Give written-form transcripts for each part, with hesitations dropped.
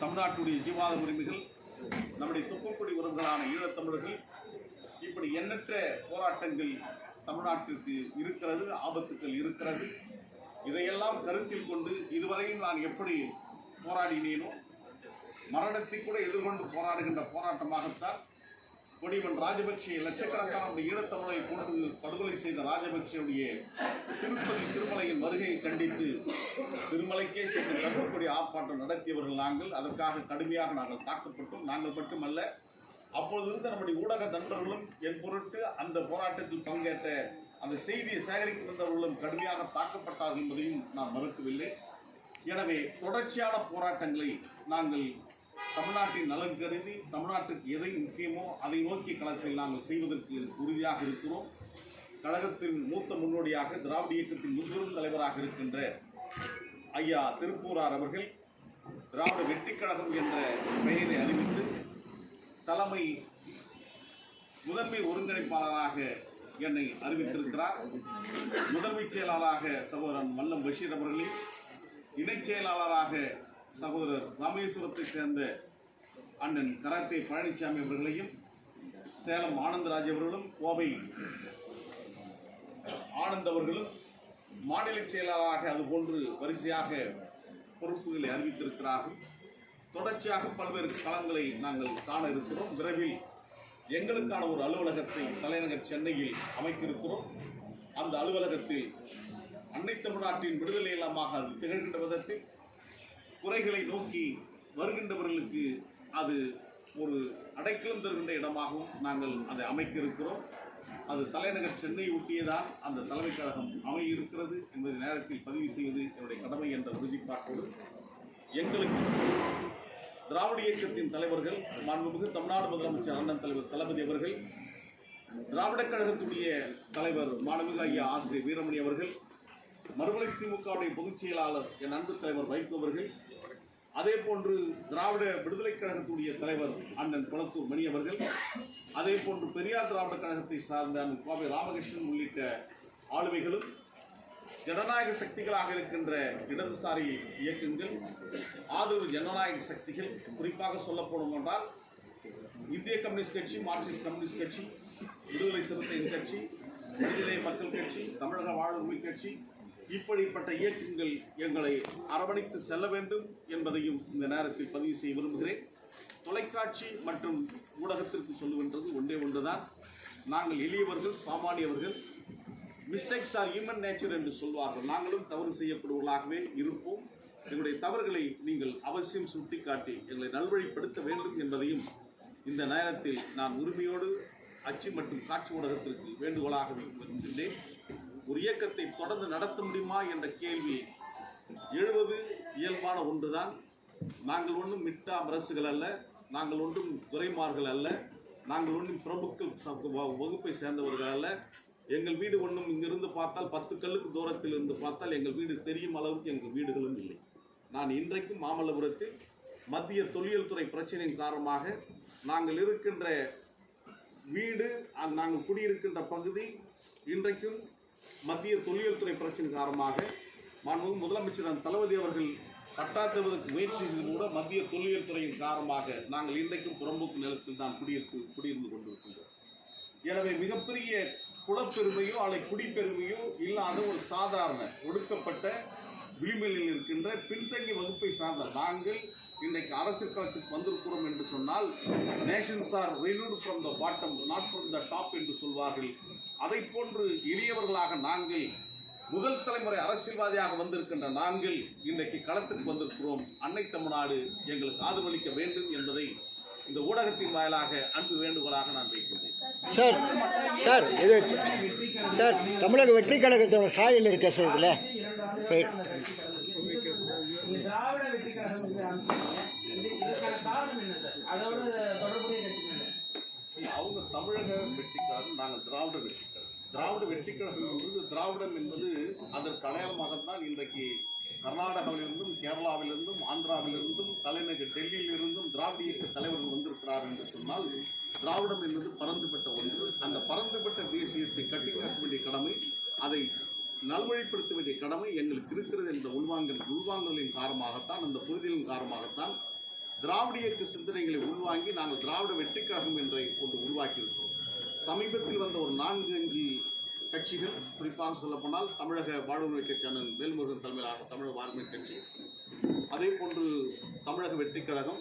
தமிழ்நாட்டுடைய ஜீவாத உரிமைகள், நம்முடைய தொப்புக்குடி உறவுகளான ஈழத்தமிழர்கள், இப்படி எண்ணற்ற போராட்டங்கள் தமிழ்நாட்டிற்கு இருக்கிறது, ஆபத்துக்கள் இருக்கிறது. இதையெல்லாம் கருத்தில் கொண்டு இதுவரையும் நான் எப்படி போராடினேனோ மரணத்தை கூட எதிர்கொண்டு போராடுகின்ற போராட்டமாகத்தான் கொடிவன் ராஜபக்சே லட்சக்கணக்கான ஈழத்தமிழரை கொண்டு படுகொலை செய்த ராஜபக்சேவுடைய திருப்பதி திருமலையின் வருகையை கண்டித்து திருமலைக்கே சென்று கருப்புக்கொடி ஆர்ப்பாட்டம் நடத்தியவர்கள் நாங்கள். அதற்காக கடுமையாக நாங்கள் தாக்கப்பட்டோம். நாங்கள் மட்டுமல்ல, அப்பொழுது இருந்த நம்முடைய ஊடக நண்பர்களும் என் பொருட்டு அந்த போராட்டத்தில் பங்கேற்ற அந்த செய்தியை சேகரிக்க வந்தவர்களும் கடுமையாக தாக்கப்பட்டார்கள் என்பதையும் நான் மறுக்கவில்லை. எனவே தொடர்ச்சியான போராட்டங்களை நாங்கள் தமிழ்நாட்டின் நலன் கருதி தமிழ்நாட்டுக்கு எதை முக்கியமோ அதை நோக்கி களத்தில் நாங்கள் செய்வதற்கு உறுதியாக இருக்கிறோம். கழகத்தின் மூத்த முன்னோடியாக திராவிட இயக்கத்தின் முன்பெரும் தலைவராக இருக்கின்ற ஐயா திருப்பூரார் அவர்கள் திராவிட வெற்றி கழகம் என்ற பெயரை அறிவித்து தலைமை முதன்மை ஒருங்கிணைப்பாளராக என்னை அறிவித்திருக்கிறார். முதன்மை செயலாளராக சகோதரன் மல்லம் பஷீர் அவர்களையும், இணைச் செயலாளராக சகோதரர் ராமேஸ்வரத்தை சேர்ந்த அண்ணன் கராத்தே பழனிசாமி அவர்களையும், சேலம் ஆனந்தராஜ் அவர்களும், கோவை ஆனந்த் அவர்களும் மாநில செயலாளராக அதுபோன்று வரிசையாக பொறுப்புகளை அறிவித்திருக்கிறார்கள். தொடர்ச்சியாக பல்வேறு களங்களை நாங்கள் காண இருக்கிறோம். விரைவில் எங்களுக்கான ஒரு அலுவலகத்தை தலைநகர் சென்னையில் அமைத்திருக்கிறோம். அந்த அலுவலகத்தில் அன்னை தமிழ்நாட்டின் விடுதலை இல்லமாக அது திகழ்கின்ற விதத்தில் குறைகளை நோக்கி வருகின்றவர்களுக்கு அது ஒரு அடைக்கலம் தருகின்ற இடமாகவும் நாங்கள் அதை அமைக்க இருக்கிறோம். அது தலைநகர் சென்னை ஒட்டியதான் அந்த தலைமைக் கழகம் அமையிருக்கிறது என்பதை நேரத்தில் பதிவு செய்வது என்னுடைய கடமை என்ற உறுதிப்பாட்டோடு எங்களுக்கு திராவிட இயக்கத்தின் தலைவர்கள், மாண்புமிகு தமிழ்நாடு முதலமைச்சர் அண்ணன் தலைவர் தளபதி அவர்கள், திராவிட கழகத்துடைய தலைவர் மாண்புமிகு ஐயா ஆசிரியர் வீரமணி அவர்கள், மறுமலர்ச்சி திமுகவுடைய பொதுச் செயலாளர் என் அன்பு தலைவர் வைகோ அவர்கள், அதே போன்று திராவிட விடுதலை கழகத்துடைய தலைவர் அண்ணன் குளத்தூர் மணி அவர்கள், அதே போன்று பெரியார் திராவிட கழகத்தை சார்ந்த அண்ணன் கோவை ராமகிருஷ்ணன் உள்ளிட்ட ஆளுமைகளும், ஜனநாயக சக்திகளாக இருக்கின்ற இடதுசாரி இயக்கங்கள், ஆதரவு ஜனநாயக சக்திகள், குறிப்பாக சொல்லப்படும் என்றால் இந்திய கம்யூனிஸ்ட் கட்சி, மார்க்சிஸ்ட் கம்யூனிஸ்ட் கட்சி, விடுதலை சிறுத்தைகள் கட்சி, விடுதலை மக்கள் கட்சி, தமிழக வாழ்வுரிமை கட்சி, இப்படிப்பட்ட இயக்கங்கள் எங்களை அரவணைத்து செல்ல வேண்டும் என்பதையும் இந்த நேரத்தில் பதிவு செய்ய விரும்புகிறேன். தொலைக்காட்சி மற்றும் ஊடகத்திற்கு சொல்லுகின்றது ஒன்றே ஒன்றுதான். நாங்கள் எளியவர்கள், சாமானியவர்கள். மிஸ்டேக்ஸ் ஆர் ஹியூமன் நேச்சர் என்று சொல்வார்கள். நாங்களும் தவறு செய்யப்படுவர்களாகவே இருப்போம். எங்களுடைய தவறுகளை நீங்கள் அவசியம் சுட்டிக்காட்டி எங்களை நல்வழிப்படுத்த வேண்டும் என்பதையும் இந்த நேரத்தில் நான் உரிமையோடு அச்சு மற்றும் காட்சி ஊடகத்திற்கு வேண்டுகோளாக விரும்புகின்றேன். ஒரு இயக்கத்தை தொடர்ந்து நடத்த முடியுமா என்ற கேள்வி எழுவது இயல்பான ஒன்றுதான். நாங்கள் ஒன்றும் மிட்டா அரசுகள் அல்ல, நாங்கள் ஒன்றும் துறைமார்கள் அல்ல, நாங்கள் ஒன்றும் பிரபுக்கள் வகுப்பை சேர்ந்தவர்கள் அல்ல. எங்கள் வீடு ஒன்றும் இங்கிருந்து பார்த்தால் 10 கல்லுக்கு தூரத்தில் இருந்து பார்த்தால் எங்கள் வீடு தெரியும் அளவுக்கு எங்கள் வீடுகளும் இல்லை. நான் இன்றைக்கும் மாமல்லபுரத்தில் மத்திய தொல்லியல் துறை பிரச்சனையின் காரணமாக நாங்கள் இருக்கின்ற வீடு, நாங்கள் குடியிருக்கின்ற பகுதி இன்றைக்கும் மத்திய தொல்லியல் துறை பிரச்சனை காரணமாக மாண்புமிகு முதலமைச்சர் தளபதி அவர்கள் பட்டாத்துவதற்கு முயற்சி செய்து கூட மத்திய தொல்லியல் துறையின் காரணமாக நாங்கள் இன்றைக்கும் புறம்போக்கு நிலத்தில் தான் குடியிருந்து கொண்டிருக்கின்றோம். எனவே மிகப்பெரிய குலப்பெருமையோ அல்லது குடிப்பெருமையோ இல்லாத ஒரு சாதாரண ஒடுக்கப்பட்ட விளிம்பில் இருக்கின்ற பின்தங்கிய வகுப்பை சார்ந்த நாங்கள் இன்றைக்கு அரசியல் களத்துக்கு வந்திருக்கிறோம் என்று சொன்னால், Nations R renewed from the bottom, not from the top என்று சொல்வார்கள். அதை போன்று எளியவர்களாக நாங்கள் முதல் தலைமுறை அரசியல்வாதியாக வந்திருக்கின்ற நாங்கள் இன்றைக்கு களத்துக்கு வந்திருக்கிறோம். அன்னை தமிழ்நாடு எங்களுக்கு ஆதரவளிக்க வேண்டும் என்பதை இந்த ஊடகத்தின் வாயிலாக அன்பு வேண்டுகோளாக நான் வைக்கின்றேன். சார் சார் இது சார் தமிழக வெற்றி கழகத்தோட சாயல் இருக்க சார் இதில் திராவிட வெற்றி கழகம் இதற்கான காரணம் என்ன சார்? அதோட தொடர்புடைய கட்சிகள் அவங்க தமிழக வெற்றி கழகம், நாங்கள் திராவிட வெற்றி கழகம். திராவிட வெற்றி கழகம் என்பது திராவிடம் என்பது அதற்கு அடையாளமாகத்தான் இன்றைக்கு கர்நாடகாவிலிருந்தும் கேரளாவிலிருந்தும் ஆந்திராவிலிருந்தும் தலைநகர் டெல்லியிலிருந்தும் திராவிட இயக்க தலைவர்கள் வந்திருக்கிறார் என்று சொன்னால், திராவிடம் என்பது பரந்துபட்ட ஒன்று. அந்த பரந்துபட்ட தேசியத்தை கட்டிக்காக்க வேண்டிய கடமை, அதை நல்வழிப்படுத்த வேண்டிய கடமை எங்களுக்கு இருக்கிறது என்ற உள்வாங்கலின் காரணமாகத்தான், அந்த புரிதலின் காரணமாகத்தான் திராவிட இயக்க சிந்தனைகளை உள்வாங்கி நாங்கள் திராவிட வெற்றிக் கழகம் என்ற ஒன்று உருவாக்கியிருக்கிறோம். சமீபத்தில் வந்த ஒரு 4-5 கட்சிகள், குறிப்பாக சொல்லப்போனால் தமிழக வாழ்வுரிமை கட்சி அண்ணன் வேல்முருகன் தலைமையிலான தமிழக வாழ்வுரிமை கட்சி, அதே போன்று தமிழக வெற்றிக் கழகம்,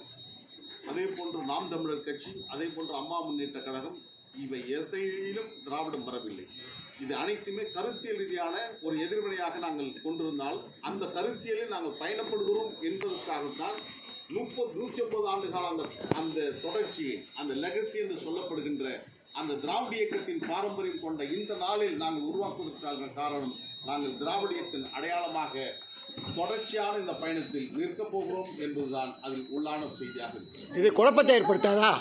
அதே போன்று நாம் தமிழர் கட்சி, அதே போன்று அம்மா முன்னேற்ற கழகம், இவை எதையிலும் திராவிடம் வரவில்லை. இது அனைத்துமே கருத்தியல் ரீதியான ஒரு எதிர்வினையாக நாங்கள் கொண்டிருந்தால் அந்த கருத்தியலில் நாங்கள் பயணப்படுகிறோம் என்பதற்காகத்தான் 150 ஆண்டு கால அந்த தொடர்ச்சியை, அந்த லெகசி என்று சொல்லப்படுகின்ற அந்த திராவிட இயக்கத்தின் பாரம்பரியம் கொண்ட இந்த நாளில் நாங்கள் உருவாக்குவதற்கான காரணம், நாங்கள் திராவிடத்தின் அடையாளமாக தொடர்ச்சியான இந்த பயணத்தில் நிற்கப் போகிறோம் என்பதுதான் அதில் உள்ளான செய்தியாக இருக்கிறது. இது குழப்பத்தை ஏற்படுத்தாதா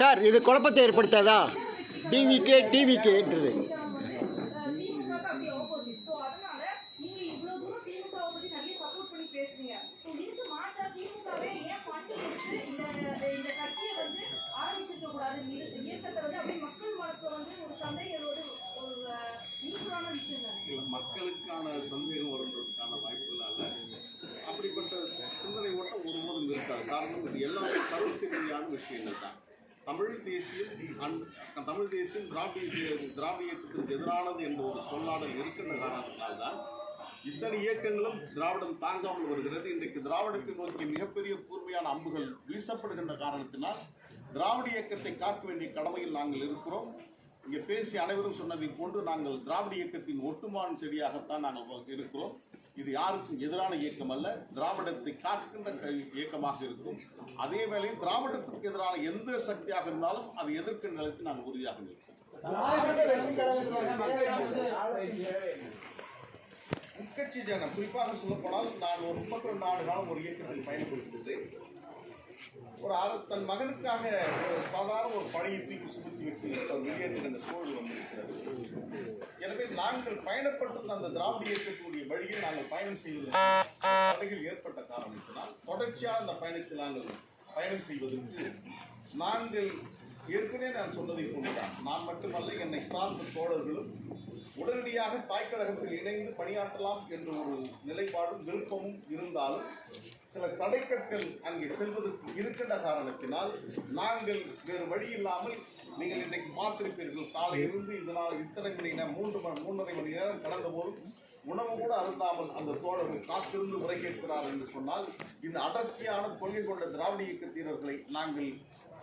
சார்? இது குழப்பத்தை ஏற்படுத்தாதா? டிவிக்கேன்றது மக்களுக்கான சந்தேகம் வருவதற்கான வாய்ப்புகள் அல்ல. அப்படிப்பட்ட சிந்தனை ஓட்டம் ஒருபோதும் இருக்காது. காரணம், இது எல்லாமே கருத்து ரீதியான விஷயங்கள் தான். தமிழ் தேசியம் திராவிட இயக்கத்திற்கு எதிரானது என்ற ஒரு சொல்லாடல் இருக்கின்ற காரணத்தினால்தான் இத்தனை இயக்கங்களும் திராவிடம் தாங்காமல் வருகிறது. இன்றைக்கு திராவிடத்தை நோக்கி மிகப்பெரிய கூர்மையான அம்புகள் வீசப்படுகின்ற காரணத்தினால் திராவிட இயக்கத்தை காக்க வேண்டிய கடமையில் நாங்கள் இருக்கிறோம். இங்கே பேசி அனைவரும் சொன்னதை போன்று நாங்கள் திராவிட இயக்கத்தின் ஒட்டுமான செடியாகத்தான் நாங்கள் இருக்கிறோம். இது யாருக்கும் எதிரான இயக்கம் அல்ல, திராவிடத்தை காக்கின்ற இயக்கமாக இருக்கும். அதே வேளையில் திராவிடத்திற்கு எதிரான எந்த சக்தியாக இருந்தாலும் அதை எதிர்க்கின்ற நிலைக்கு நாங்கள் உறுதியாக இருக்கிறோம். உட்கட்சி ஜனம் குறிப்பாக சொல்லப்போனால், நான் ஒரு 32 ஆண்டு காலம் ஒரு இயக்கத்தில் பயணப்படுத்தினேன். தன் மகனுக்காக ஒரு சாதாரண ஒரு பணியை தூக்கி சுமத்தி விட்டு வெளியேற்றுகின்ற சூழல் வந்திருக்கிறது. எனவே நாங்கள் பயணப்பட்டு அந்த திராவிட இயக்கத்துடைய வழியில் நாங்கள் பயணம் செய்வதற்கு தடைகள் ஏற்பட்ட காரணத்தினால் தொடர்ச்சியான அந்த பயணத்தில் நாங்கள் பயணம் செய்வதற்கு நாங்கள் ஏற்கனவே நான் சொன்னதை போன்றுதான், நான் மட்டுமல்ல என்னை சார்ந்த தோழர்களும் உடனடியாக தாய்க்கழகத்தில் இணைந்து பணியாற்றலாம் என்ற ஒரு நிலைப்பாடும் விருப்பமும் இருந்தாலும் சில தடைக்கற்கள் அங்கே செல்வதற்கு இருக்கின்ற காரணத்தினால் நாங்கள் வேறு வழி இல்லாமல், நீங்கள் இன்றைக்கு பார்த்திருப்பீர்கள், காலையிலிருந்து இதனால் இத்தனை மணி நேரம் 3.5 மணி நேரம் கடந்த போது உணவு கூட அருந்தாமல் அந்த தோழர்கள் காத்திருந்து உரை கேட்கிறார் என்று சொன்னால், இந்த அடர்த்தியான கொள்கை கொண்ட திராவிட இயக்கத்தினர்களை நாங்கள்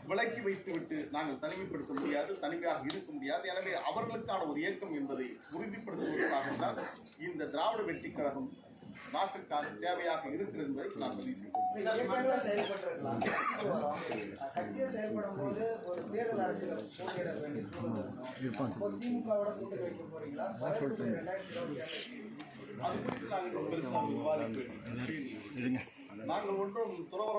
விலக்கி வைத்துவிட்டு நாங்கள் தனிமைப்படுத்த முடியாது, தனிமையாக இருக்க முடியாது. எனவே அவர்களுக்கான ஒரு இயக்கம் என்பதை உறுதிப்படுத்துவதற்காகத்தான் இந்த திராவிட வெற்றிக் கழகம் நாட்டுக்கான தேவையாக இருக்கிறது என்பதை நான் பதிவு செய்கிறேன். செயல்படும் போது ஒரு தேர்தல் அரசியல் போட்டியிட வேண்டிய திமுகவோட கூட்டணி வைக்க போறீங்களா? அது குறித்து நாங்கள் பெருசாக விவாதிக்க நாங்கள் ஒன்றும் துறவரம்